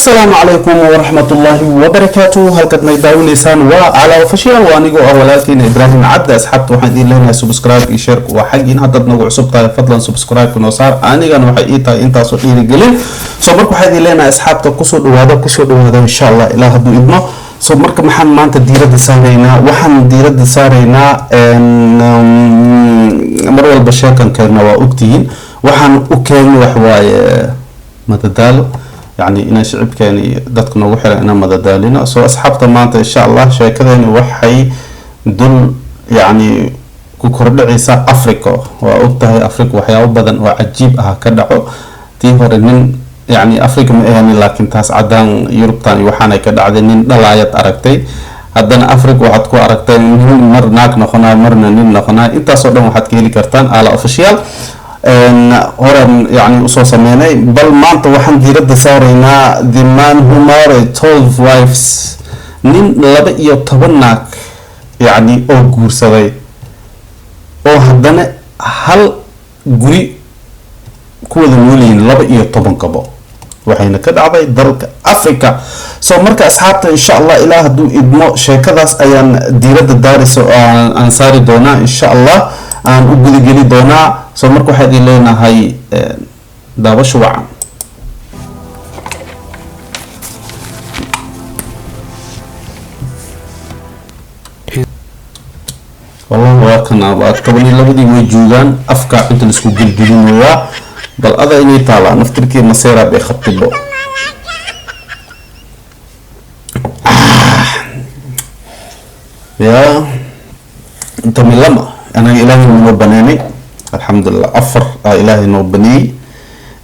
السلام عليكم ورحمة الله وبركاته. هل قد نيداون إنسان وعلى وفشيا وانيقو أولادكين إبراهيم عبد أسحبت وحد لنا سبسكرايب يشارك وحقين هذا نوع عصبتا فضلا سبسكرايب كنوصار أنيقا وحقيتا إنتا صحيح قليل صبرك وحد لنا أسحبت قصد وهذا إن شاء الله إله هدو إبنه صبرك محن ما أنت ديرد سارينا وحن ديرد سارينا مرة البشاكا كان وأكتين وحن أكين وحواي متدالو يعني إن شعب كان دتكنا وحلا إن مددالنا سو أصحابته ما أنت إن شاء الله شيء كذا إنه وحي دل يعني كورد عيسى أفريقيا وأبتها أفريقيا وحياة بدن وعجيب كذا تيهر من يعني أفريقيا يعني لكن تاس عدن يوروب تاني وحنا كذا عدنين دلايات أركتي عدنا أفريقيا وحدكوا أركتي مر ناك نخنا مرنا نين نخنا أنت صدق وحد كيلي كرتان على أوفيشيال هرم يعني أصوص ميني بل ما أنت وحن ديرد سارينا the man who married 12 wives نين لبا يطبناك يعني أو جور سوي أو هدنا هل جري كود المولين لبا يطبن كبا وحين كده عبي درك أفريقيا سو مركز أصحابته إن شاء الله إله دو إدمو شيكداس أيان ديرد الدارس أنصاري دونا إن شاء الله أن أقول جلي دونا سو مركو حدي لنا هاي دابا شوعا والله واكنا قبل لبدي وجوغان افكا انت نسكو جلجلين ويا بل اذا اني طالع نفتركي مسيرة بيخطبو يا انت من لما انا الهي من بناني الحمد لله أفر إلهي نوبني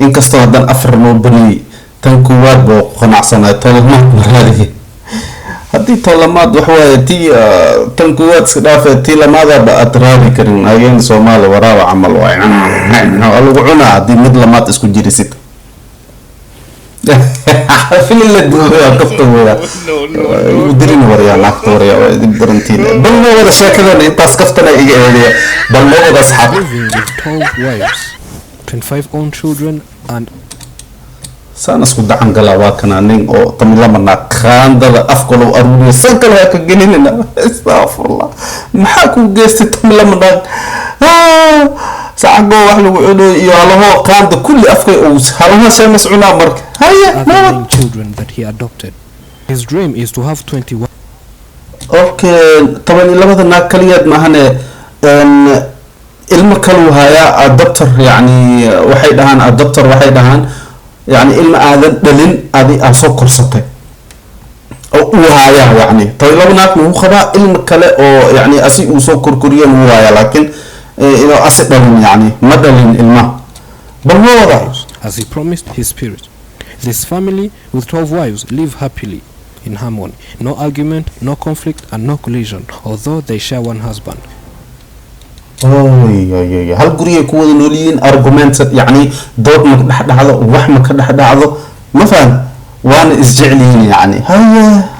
إن كستو هدان أفر نوبني تنكوات بو قناع سنة طولمات مرالي هدي طولمات وحوة تي تنكوات سدافة تي لماذا بأترابي كرين أيين سومال وراء عمل وعين الوعونا دي مدل ما تسكو جيري ست فين اللي دوها كفتو ودرين وريا لاكتو وريا برنتين بل ما ولا شاكذا انت اسكفتنا بل ما ولا اصحاب 12 wives 25 own children and سانا اسكو دعان قلاوا كنا نين او تملا منا خاندة افكولو اروني سنكل هكا جنيننا استغفر الله محاكو جيستي تملا منا ساعة واحد يقولوا يا الله كان كل أفكار أوس هذا شيء مسؤول عمرك هيا other 9 children that he adopted. His dream is to have 21. أوكي طبعا لما ذا كليات ما هن المكلو هيا الدكتور يعني وحيدهان الدكتور وحيدهان يعني آذن دلين هذه أسوق رصته أو وهايا يعني طيب لو ناك هو خبا المكلا أو يعني أسي أسوق كركوريا وهايا لكن إنه أسد يعني مدلين الماء بل هو as he promised his spirit. This family with 12 wives live happily in harmony, no argument, no conflict and no collision, although they share one husband. هل قريه يكون نولين argument يعني ضد مكدح هذا وحمة كدح هذا مثلا وانا اسجعلين يعني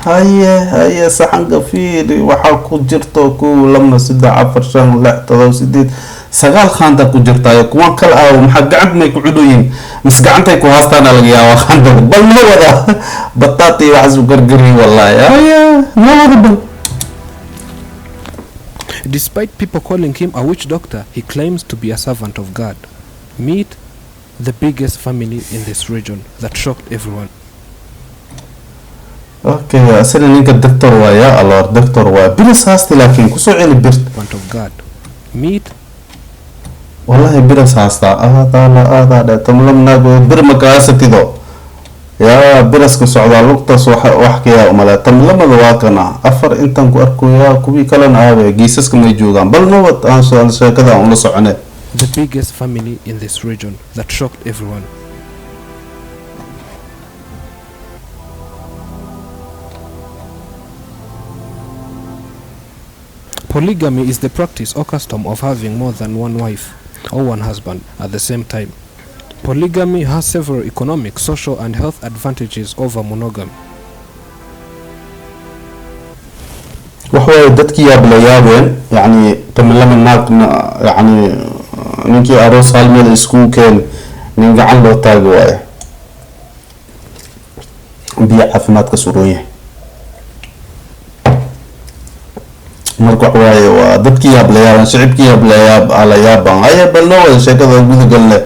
هيا صحن قفيري وحاكو جرتوكو لما سدع عفرشان لا تضو سديد سقال خاندا كو جرتايو كوان كل او محق عندما يكو عدوين مس قعنتا يكو هاستانا لقيا وخاندا بل ما ودا بطاطي وعزو قرقري والله هيا ما ودا بل. Despite people calling him a witch doctor, he claims to be a servant of God. Meet the biggest family in this region that shocked everyone. اوكي اسال انك الدكتور ويا الله الدكتور ويا بيرس هاستي لكن كسو عيني بيرت of God. Meet والله بيرس هاستا هذا تملمنا بير مقاسة دو يا بيرس كسعودة لقطة وحكي يا أملا تملمنا ذواكنا أفر انتن كو أركو يا كوبي كلان آوي جيسس كم يجوغان بل نوت أنسو كذا ونصع عنه. The biggest family in this region that shocked everyone. Polygamy is the practice or custom of having more than one wife or one husband at the same time. Polygamy has several economic, social and health advantages over monogamy. وحوى دتك يا بليابين يعني تملم الناك يعني نيجي أروس هالميل سكول كان نيجي عنده تاجواي biyo caafimaadka suron yahay marka wax waaye waa dadkii yaab la yaabaan shicibkii yaab la yaabaan haya bal noo wada sheekada gudagalne.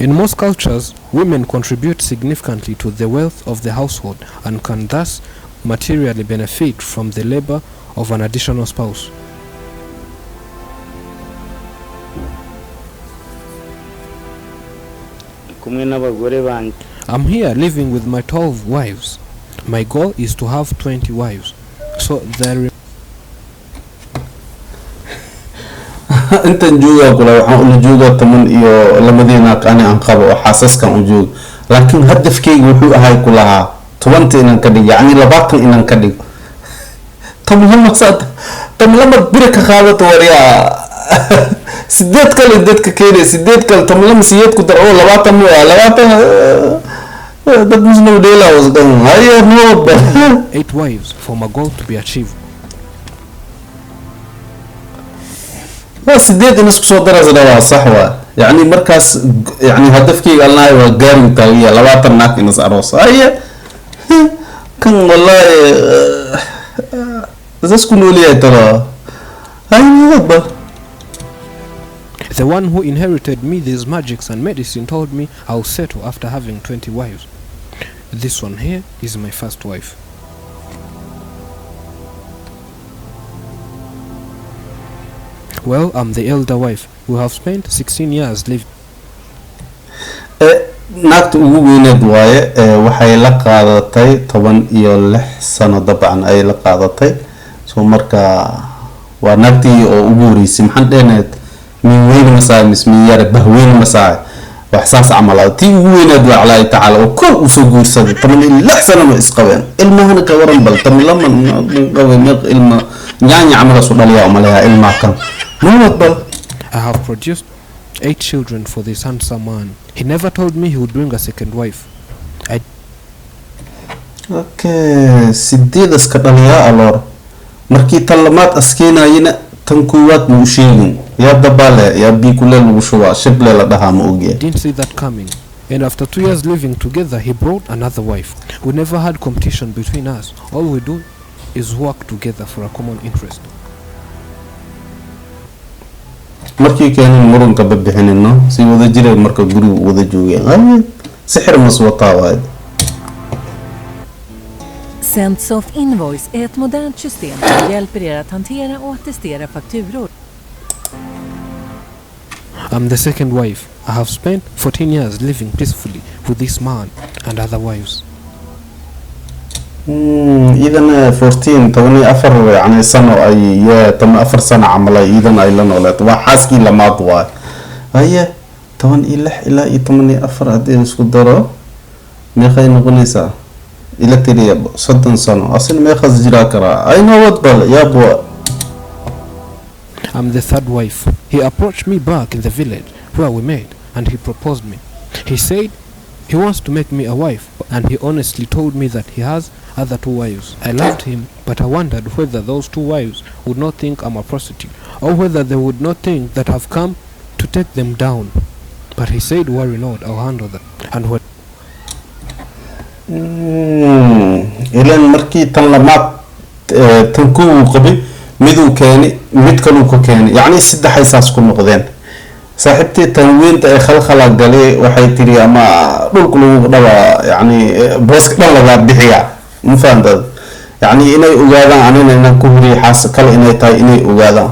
In most cultures, women contribute significantly to the wealth of the household and can thus materially benefit from the labor of an additional spouse. I'm here living with my 12 wives. My goal is to have 20 wives. So there intan jooga kula waxaan ula jooga taman iyo lamadiina qani aan qabo oo xaasaskan u joog laakiin hadafkaygu wuxuu ahay kulaha 20 inaan ka dhigo yani 20 inaan ka dhigo tamlama bira ka qaadato wariya sideed kale dadka keenay sideed kale tamlama siyeed ku dar oo 20 dad muslim dheela wasdan hayo no 8 wives for my goal to be achieved. sideed in isku soo darasada waa sax waa yani markaas yani hadafkayga alnaay waa gaarin taawiya 20 naag in is aroos haya kan wallahi zasku nooliya tara hayba. The one who inherited me these magics and medicine told me I'll settle after having 20 wives. This one here is my first wife. Well, I'm the elder wife. We have spent 16 years living. naagta ugu weyneed waaye waxay la qaadatay 16 sano dabcan ay la qaadatay soo marka waa naagtii oo ugu horeysay maxaan dheenayd min weyn masaa mismiyar bahweyn masaa wax saas camal tii ugu weyneed waa Allah taala oo kor u soo guursaday 16 sano ma isqabeen ilmahana ka waran bal tamlama qaween ilma nyaanya camal soo dhaliya malaha ilma kan bal. I have produced 8 children for this handsome man. He never told me he would bring a second wife. Okay, sideed iska dhaliya alor markii talamaad askeenayina tan kuwaad mu sheegin ya dabale ya bi kuleel ugu shuba shible la dhaha ma ogiye. Didn't see that coming. And after 2 years living together, he brought another wife. We never had competition between us. All we do is work together for a common interest. markii keenin muranka babixinino si wada jiray marka guriga wada joogeen sixir maswata waad. Sendsoft Invoice är ett modernt system som hjälper er att hantera och attestera fakturor. I'm the second wife. I have spent 14 years living peacefully with this man and other wives. إذا 14 توني أفر يعني سنة أي تم أفر سنة عمله إذا أي لنا ولا وحاسكي لما ضوا هي تون إلى تمني أفر هذه نسقدره ما خي نقوليسا إلى تري صدق سنة أصلا ما خز جراكرا أي نوت بل يا بوا. I'm the third wife. He approached me back in the village where we met and he proposed me. He said he wants to make me a wife and he honestly told me that he has other 2 wives. I loved him, but I wondered whether those 2 wives would not think I'm a prostitute or whether they would not think that I've come to take them down. But he said, worry not, I'll handle that. And what إلى مركي تنلمات تنكو قبي مدو كاني مدكلو كاني يعني 6 حيساس كل نقدين صاحبتي تنوين تا خلخلا قالي waxay tiri ama dhulku lagu dhawa yani booska dhan laga bixiya ma fahantaad yani inay ogaadaan anina ku huri xaas kale inay tahay inay ogaadaan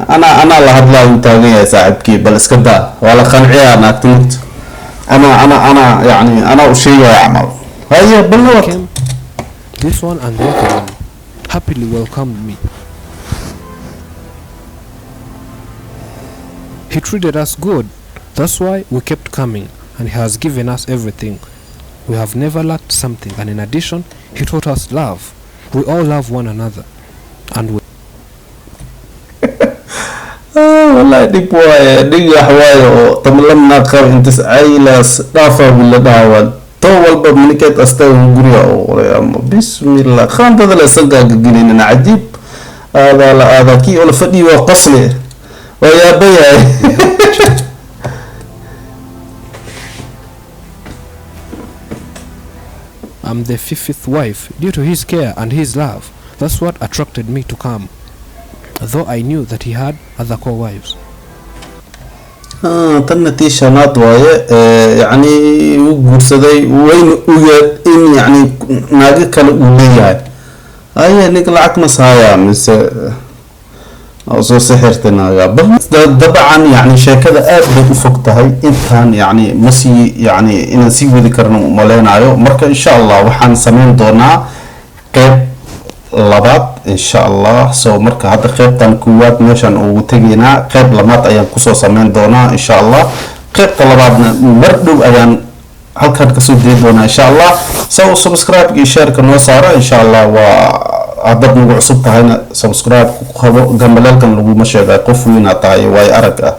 ana la hadlaa taagan yahay saaxibkii bal iska daa wala qanciya naagtumut ana yani ana u sheegay amal haya balwat this one and the other one happily welcomed me. He treated us good. That's why we kept coming, and he has given us everything. We have never lacked something, and in addition, he taught us love. We all love one another, and we والله ديك واي ديك حوايو تملمنا قر انت عيلة دافع ولا داول طول باب منكت استوى غريا بسم الله خان هذا لسقا قلنا عجيب هذا كي ولا فدي وقصلي ويا بيا I'm the fifth wife due to his care and his love. That's what attracted me to come, though I knew that he had other co-wives. tan tii shanaad waaye yani uu guursaday wayna in yani naaga kale uu leeyahay aye nig lacag ma saaya mise soo sixirtay naaga dabcan yani sheekada aad bay u fog tahay intaan yani masi yani inaan sii wadi karno maleenayo marka insha Allah waxaan sameyn doonaa qeyb labaad insha Allah soo marka hadda qeybtan kuwaad meeshan ugu tageynaa qeyb labaad ayaan kusoo sameyn doonaa insha Allah qeybta labaadna mar dhow ayaan halkan kasoo deey doonaa insha Allah soo subscribe iyo share ka noo saara insha Allah waa hadad nagu cusub tahayna subscribe ku qabo gambalelkan lagu ma sheegay qof weyn tahay way arag ah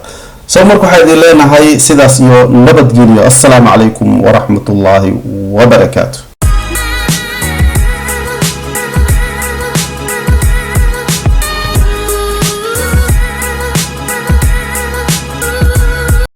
soo marka waxaan idin leenahay sidaas iyo nabadgelyo assalamu alaykum wa rahmatullahi wa barakatuh